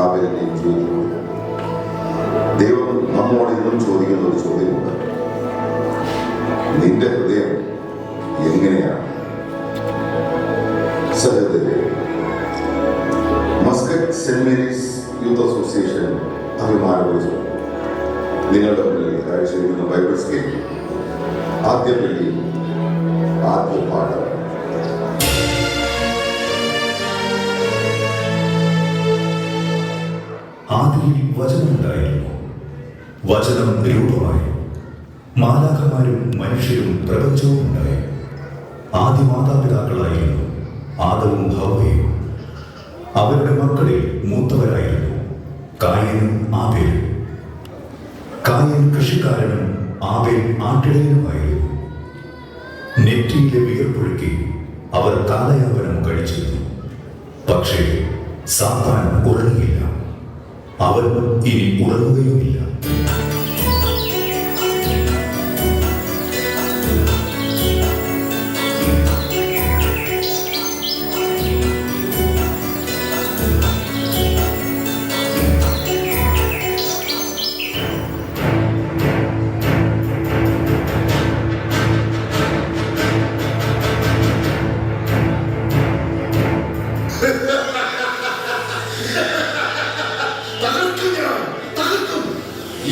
ഹാബേലിന്റെയും ജീവിതത്തിലൂടെ ദൈവം നമ്മോട് ഇന്നും ചോദിക്കുന്ന ഒരു ചോദ്യമുണ്ട്. നിന്റെ ഹൃദയം എങ്ങനെയാണ്? സഹോദരരെ, Muscat Saint Mary's Youth Association അഭിമാനപൂർവ്വം നിങ്ങളുടെ മുന്നിൽ കാഴ്ചവെക്കുന്ന ബൈബിൾ സ്കേപ്പ് ആദ്യ പള്ളി ആദ്യ പാഠം. ആദിയിൽ വചനമുണ്ടായിരുന്നു, വചനം രൂപമായി, മാലാഖമാരും മനുഷ്യരും പ്രപഞ്ചവും ഉണ്ടായി. ആദ്യ മാതാപിതാക്കളായിരുന്നു ആദവും ഹവ്വയും. അവരുടെ മക്കളിൽ മൂത്തവരായിരുന്നു കായനും ആബേലും. കായൻ കൃഷിക്കാരനും ആബേൽ ആട്ടിടയനുമായിരുന്നു. നെറ്റിയിലെ വിയർപ്പൊഴുക്കി അവർ കാലയാപനം കഴിച്ചിരുന്നു. പക്ഷേ സാത്താൻ ഉറങ്ങിയില്ല. അവൻ ഇനി ഉറങ്ങുകയുമില്ല.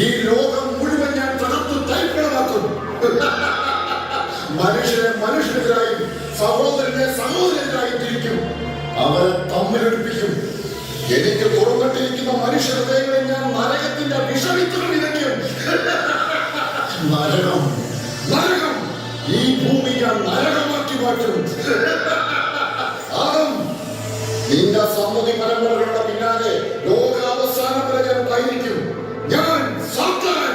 ഈ ലോകം മുഴുവൻ ഞാൻ തകർത്തു തൈപ്പണമാക്കും. മനുഷ്യനെ മനുഷ്യനെതിരായും സഹോദരനെ സഹോദരനെതിരായും തിരിക്കും. അവരെ തമ്മിലെടുപ്പിക്കും. എനിക്ക് പുറപ്പെട്ടിരിക്കുന്ന മനുഷ്യ ഹൃദയങ്ങളെ ഞാൻ നരകത്തിന്റെ വിഷവിത്തുകൾ വിതയ്ക്കും. നരകം നരകം ഈ ഭൂമി ഞാൻ നരകമാക്കി മാറ്റും. ആദം, നിന്റെ സമ്മതി പരമ്പരകളുടെ പിന്നാലെ ലോകാവസാനം വരെ ഞാൻ കൈരിക്കും. ഞാൻ സാത്താൻ.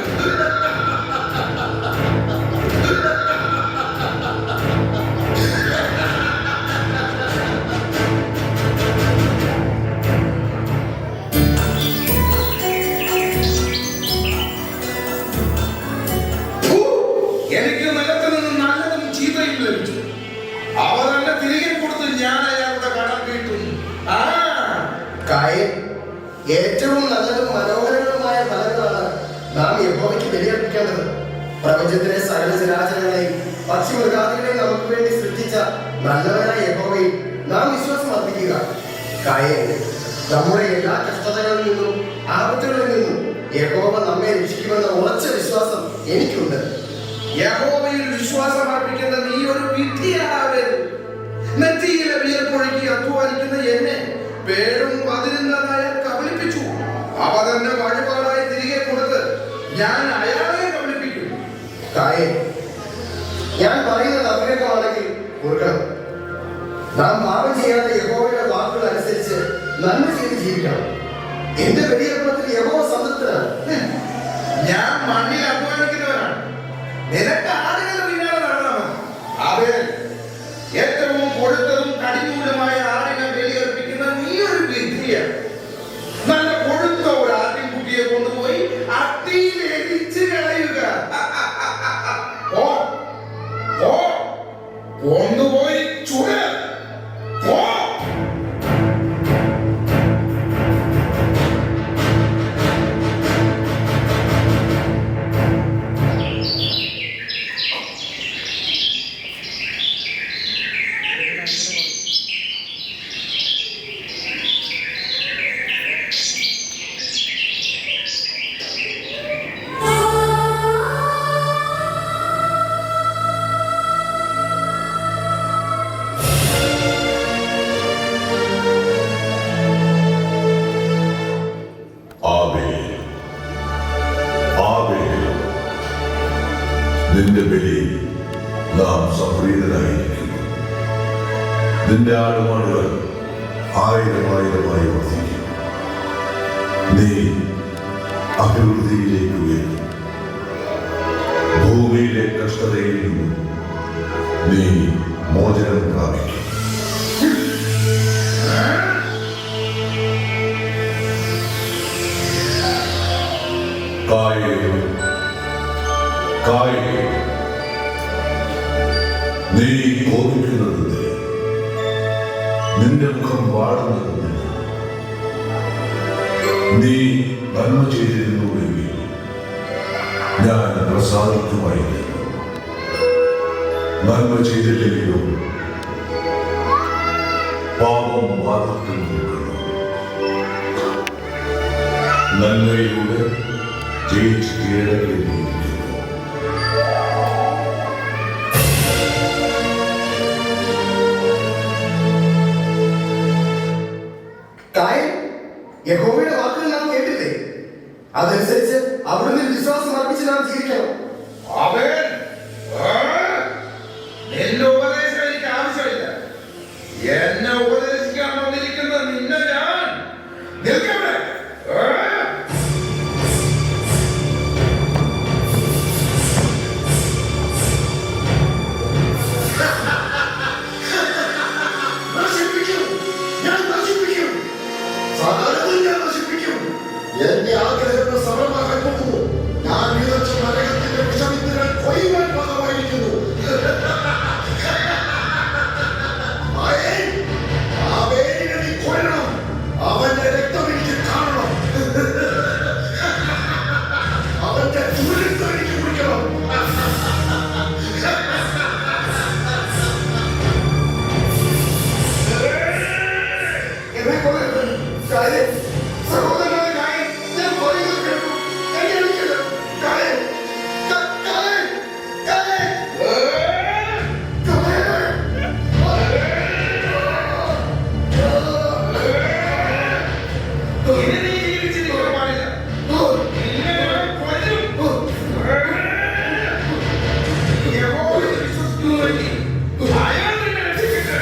എനിക്ക് നിലത്ത് നിന്ന് നല്ലതും ചീത്തയും ലഭിച്ചു. അവ തന്നെ തിരികെ കൊടുത്ത് ഞാൻ അയാളുടെ കടം വീട്ടും. കായൻ, ഏറ്റവും നല്ലതും മനോഹരങ്ങളുമായ ഫലങ്ങളാണ് നാം യഹോവയ്ക്ക് ബലിയർപ്പിക്കേണ്ടത്. പ്രപഞ്ചത്തിലെ സകല ചരാചരങ്ങളെയും പക്ഷിമൃഗാദികളെയും നമുക്ക് വേണ്ടി സൃഷ്ടിച്ച നല്ലവനായ യഹോവയിൽ നാം വിശ്വാസം അർപ്പിക്കുക. കായൻ, നമ്മുടെ എല്ലാ കഷ്ടതകളിൽ നിന്നും ആപത്തുകളിൽ നിന്നും യഹോവ നമ്മെ രക്ഷിക്കുമെന്ന ഉറച്ച വിശ്വാസം എനിക്കുണ്ട്. യഹോവയിൽ വിശ്വാസം അർപ്പിക്കുന്ന നീ ഒരു വിഡ്ഢിയാവരുത്. നെറ്റിയിലെ വിയർപ്പൊഴുക്കി അധ്വാനിക്കുന്ന എന്നെ പേരും 11 കബളിപ്പിച്ചു. അവ തന്നെ വഴിപാടായി തിരികെ കൊടുത്ത് ഞാൻ അയാളെ കബളിപ്പിക്കും. കായൻ, ഞാൻ പറയുന്നത് അഭിനയമാണെങ്കിൽ ഓർക്കണം. നാം പാപം ചെയ്യാതെ യഹോവയുടെ വാക്കുകൾ അനുസരിച്ച് നന്മ ചെയ്ത് ജീവിക്കണം. എന്റെ ബലിയർപ്പണത്തിൽ യഹോവ സംതൃപ്തനാണ്. ഞാൻ മണ്ണിൽ അധ്വാനിക്കുന്നവനാണ്. നിനക്ക് ആടുകളുടെ പിന്നാലെ നടന്നവൻ. അവൻ ഏറ്റവും കൊഴുത്തതും കടിഞ്ഞൂലുമായ ആടിനെ ബലിയർപ്പിക്കുന്ന നീ ഒരു വിഡ്ഢിയാണ്. നല്ല കൊഴുത്ത ഒരു ആട്ടിൻകുട്ടിയെ കൊണ്ടുപോയി അട്ടിയിൽ എരിച്ച് കളയുക. കൊണ്ടുപോയി ചുട. നിന്റെ ബലി നാം സംപ്രീതരായിരിക്കുന്നു. നിന്റെ ആടുമാടുകൾ 1000 വർദ്ധിക്കും. നീ അഭിവൃദ്ധിയിലേക്ക് ഉയരും. ഭൂമിയിലെ കഷ്ടതയിൽ നിന്നും നീ മോചനം പ്രാപിക്കും. നീ കോപിക്കുന്നത് നിന്റെ മുഖം വാടുന്നത് നീ നന്മ ചെയ്തിരുന്നുവെങ്കിൽ ഞാൻ പ്രസാദിക്കുമായിരുന്നു. നന്മ ചെയ്തില്ലെങ്കിലും പാപം വാദത്തിൽ നിൽക്കുന്നു. നന്മയിലൂടെ ജയിച്ച് കീഴടങ്ങിയിരിക്കുന്നു. കായൻ, യഹോവയുടെ വാക്കുകൾ നാം കേട്ടില്ലേ? അതനുസരിച്ച് അവിടുന്ന് വിശ്വാസം അർപ്പിച്ച് നാം ജീവിക്കണം. അവൻ നിന്റെ ഉപദേശം എനിക്ക് ആവശ്യമില്ല. എന്നെ ഉപദേശിക്കാൻ വന്നിരിക്കുന്ന നിന്നെ ഞാൻ നിൽക്കട്ടെ. നശിപ്പിക്കും, ഞാൻ നശിപ്പിക്കും, സകലതും ഞാൻ നശിപ്പിക്കും. എന്റെ ആഗ്രഹങ്ങൾ സഫലമാക്കാൻ പോകുന്നു. ഞാൻ വിതച്ച നരകത്തിന്റെ വിഷവിത്തുകൾ കൊയ്യുവാൻ പാകമായിരിക്കുന്നു. ആബേലിനെ നീ കൊല്ലണം. അവന്റെ രക്തം എനിക്ക് കാണണം. അവന്റെ ദുരിതം എനിക്ക് കുടിക്കണം. എന്നെ കൊല്ലരുത്. കായൻ, സഹോദരനായ കായൻ, ഞാൻ പറയുന്നത് കേൾക്കൂ. എന്നെ അടിക്കരുത്. കായൻ, കായൻ, കായൻ, ഇനി നീ ജീവിച്ചിരിക്കാൻ പാടില്ല. നിന്നെ ഞാൻ കൊല്ലും. യഹോവയിൽ വിശ്വസിക്കുന്നുവെങ്കിൽ അയാൾ നിന്നെ രക്ഷിക്കട്ടെ.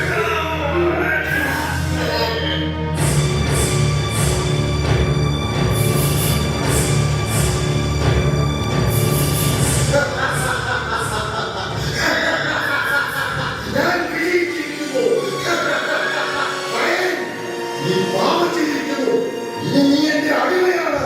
ഞാൻ വിജയിച്ചിരിക്കുന്നു. നീ പാപം ചെയ്തിരിക്കുന്നു. ഇനി നീ എന്റെ അടിമയാണ്.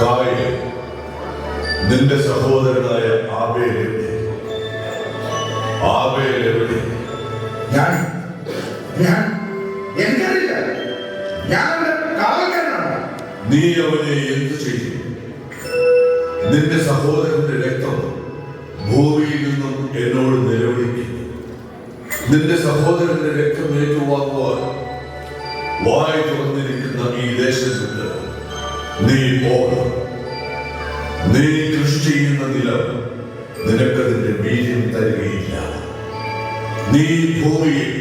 കായേ, നിന്റെ സഹോദരനായ ആബേൽ എവിടെ? ആബേൽ എവിടെ? എനിക്കറിയില്ല. ഞാൻ കാവൽക്കാരനാണ്. നീ അവനെ എന്തു ചെയ്തു? നിന്റെ സഹോദരന്റെ രക്തം ഭൂമിയിൽ നിന്നും എന്നോട് നിലവിളിക്കുന്നു. നിന്റെ സഹോദരന്റെ രക്തം ഏറ്റുവാങ്ങുവാൻ വായ് തുറന്നിരിക്കുന്ന ഈ ദേശത്ത് നീ പോകണം. നീ കൃഷി ചെയ്യുന്ന നിലം നിനക്കതിന്റെ വീര്യം തരികയില്ല. നീ ഭൂമിയിൽ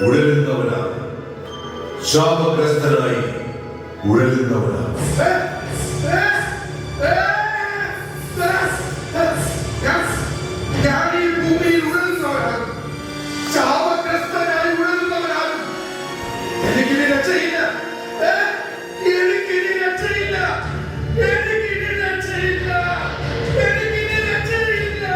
ഉഴലുന്നവനാണ്, ശാപഗ്രസ്തനായി ഉഴലുന്നവനാണ്. ഞാൻ ഈ ഭൂമിയിൽ ഉഴലുന്നവനാണ്, ശാപഗ്രസ്തനായി ഉഴലുന്നവനാണ്. എനിക്കിനി രക്ഷയില്ല. എനിക്കിനി രക്ഷയില്ല. എനിക്കിനി രക്ഷയില്ല. എനിക്കിനി രക്ഷയില്ല.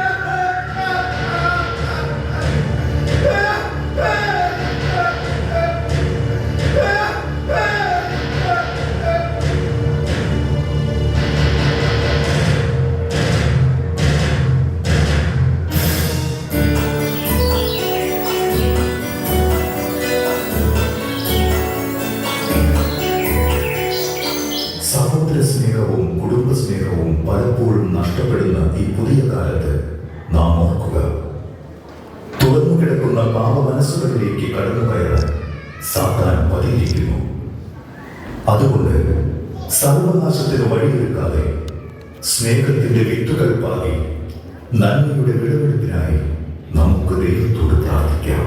സഹോദര സ്നേഹവും കുടുംബ സ്നേഹവും പലപ്പോഴും നഷ്ടപ്പെടുന്ന ഈ പുതിയ കാലത്ത് നാം ഓർക്കുക, തുറന്നു കിടക്കുന്ന പാപ മനസ്സുകളിലേക്ക് കടന്നു കയറാൻ സാത്താൻ പതിയിരിക്കുന്നു. അതുകൊണ്ട് സർവനാശത്തിന് വഴിയൊരുക്കാതെ സ്നേഹത്തിന്റെ വിത്തുകൾ പാകി നന്മയുടെ വിളവെടുപ്പിനായി നമുക്ക് ദൈവത്തോട് പ്രാർത്ഥിക്കാം.